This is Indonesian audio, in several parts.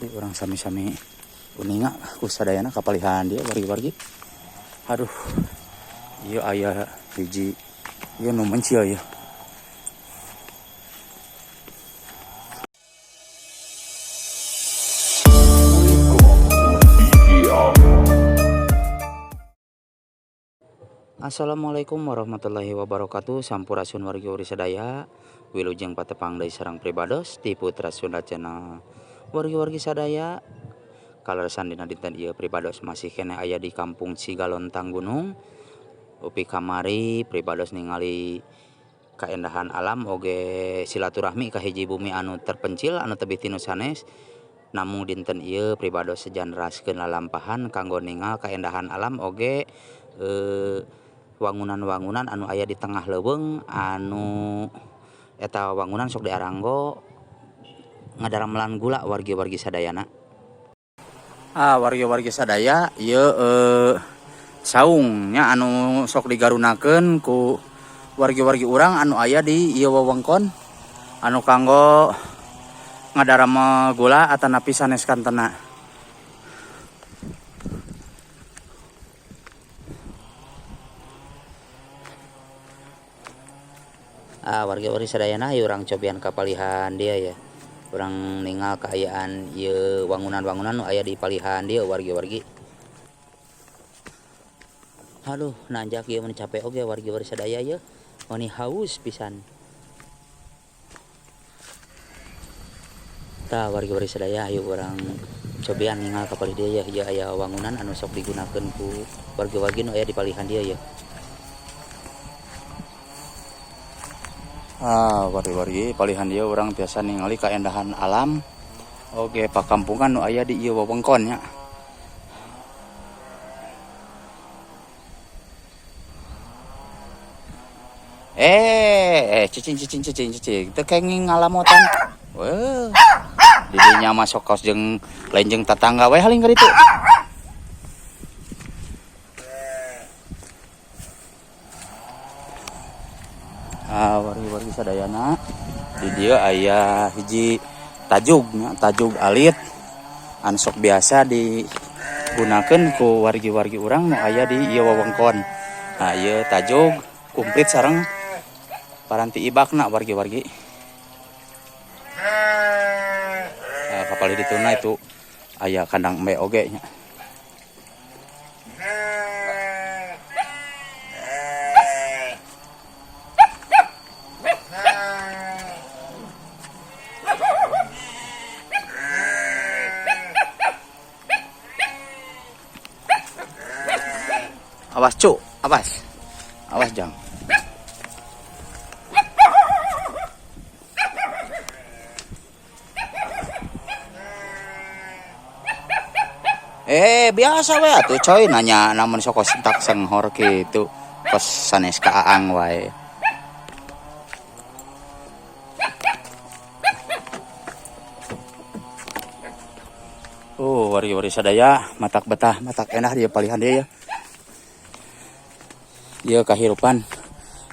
Orang sami-sami kuninga ku sadayana kapalihan dia wargi-wargi. Aduh. Ieu aya hiji ieu nu mencil ya. Assalamualaikum warahmatullahi wabarakatuh. Sampurasun wargi-wargi sadaya. Wilujeng patepang deui sareng pribados ti Putra Sunda Channel. Wargi-wargi sadaya, kaleresan dina dinten ieu pribados masih kene aya di Kampung Cigalontang Gunung. Upi kamari pribados ningali kaendahan alam oge silaturahmi ka hiji bumi anu terpencil anu tebih tinu sanes. Namun dinten ieu pribados sejanraskeun lalampahan kanggo ningal kaendahan alam oge wangunan-wangunan anu aya di tengah leuweung anu eta wangunan sok diaranggo ngadaramlan gula wargi-wargi sadayana. Wargi-wargi sadaya ieu saungnya anu sok digarunakeun ku wargi-wargi urang anu aya di ieu wewengkon anu kanggo ngadaram gula atanapi sanes kantena. Warga-warga sadayana ieu urang cobian kapalihan dia ya. Urang ningal kaayaan ieu wangunan-wangunan nu aya di palihan dia wargi-wargi. Aduh, nanjak ieu mun capek oge wargi-wargi sadaya ieu. Wani haus pisan. Tah wargi-wargi sadaya ieu urang cobian ningal kapalih dia ya. Ieu aya wangunan anu sok digunakeun ku wargi-wargi nu aya di palihan dia ya. Wargi-wargi palihan dia orang biasa ningali kaendahan alam oge pakampungan nu aya di ieu wewengkon nya. Cicing teu kenging ngalamotan. Weuh. Di dinya masuk kaos jeung lain jeung tetangga we haling ka ditu. Wargi-wargi sadayana di dieu aya hiji tajug alit anu sok biasa digunakeun ku wargi-wargi urang nu aya di ieu wewengkon. Ieu tajug kumplit sareng paranti ibakna wargi-wargi. Kapalih dituna itu aya kandang embe oge nya. Awas cu, awas jang. Biasa we atuh coy nanya namun sok sentak senghor kitu kos sanes kaang wae. Wargi-wargi sadaya matak betah, matak enak dia palihan dia ya. Ieu kahirupan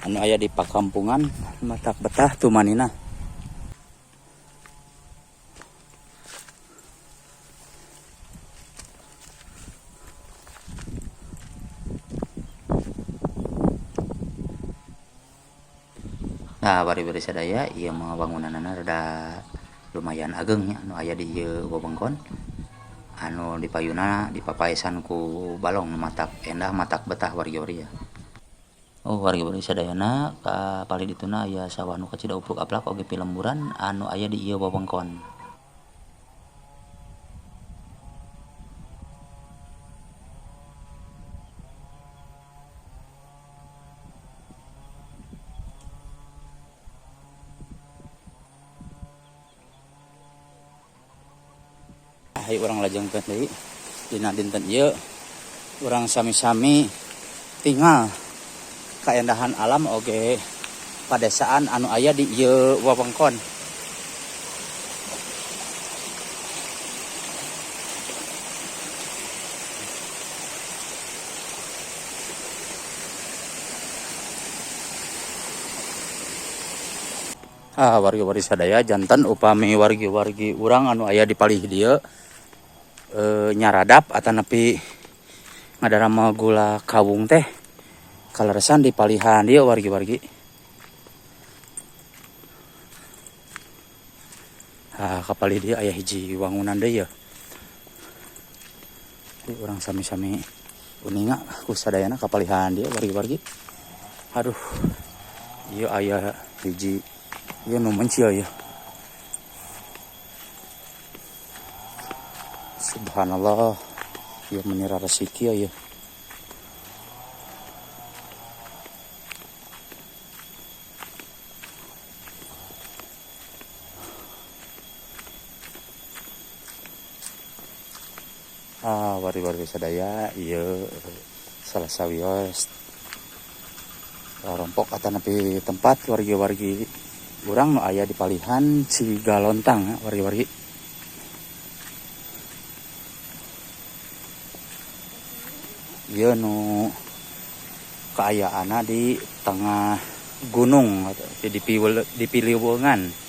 anu aya di pakampungan matak betah tumanina. Wargi-wargi sadaya ieu mah bangunanna rada lumayan ageng nya anu aya di ieu wewengkon anu dipayuna dipapaesan ku balong matak endah matak betah wargi-wargi ya. Wargi-wargi sadayana kapalih dituna aya sawah nu kacida upruk aplak oge pilemburan anu aya di ieu wewengkon. Hayu urang lajengkeun deui dina dinten ieu urang sami-sami tinggal kaendahan alam oge padesaan anu aya di ieu wewengkon. Wargi-wargi sadaya jantan upami wargi-wargi urang anu aya di palih dieu nyaradap atanapi ngadarama gula kawung teh kaleresan di palihan dieu wargi-wargi. Kapalih dieu aya hiji wangunan deui ya. Urang sami-sami uninga ku sadayana kapalihan dieu wargi-wargi. Aduh. Ieu aya hiji ieu nu mencil ya. Subhanallah. Ieu menira rezeki ya. Wargi-wargi sadaya ieu salah sawios rompok atanapi tempat wargi-wargi urang nu aya di palihan Cigalontang wargi-wargi. Ieu nu kaayaana di tengah gunung atau di Piliweungan.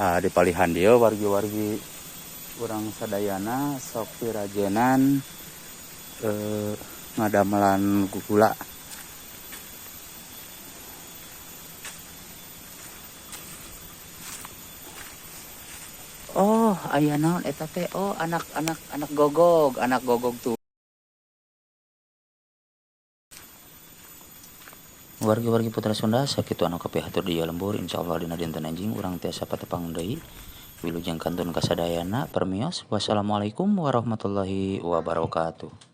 Di palihan dia wargi-wargi urang sadayana sok pirajenan ngadamelan gula. Oh, aya naon eta teh? Oh, anak gogog tuh. Wargi-wargi Putra Sunda sakitu anu kapih hatur di lembur insyaallah dina dinten anjing urang tiasa patepang deui wilujeng kantun kasadayana permios. Wassalamualaikum warahmatullahi wabarakatuh.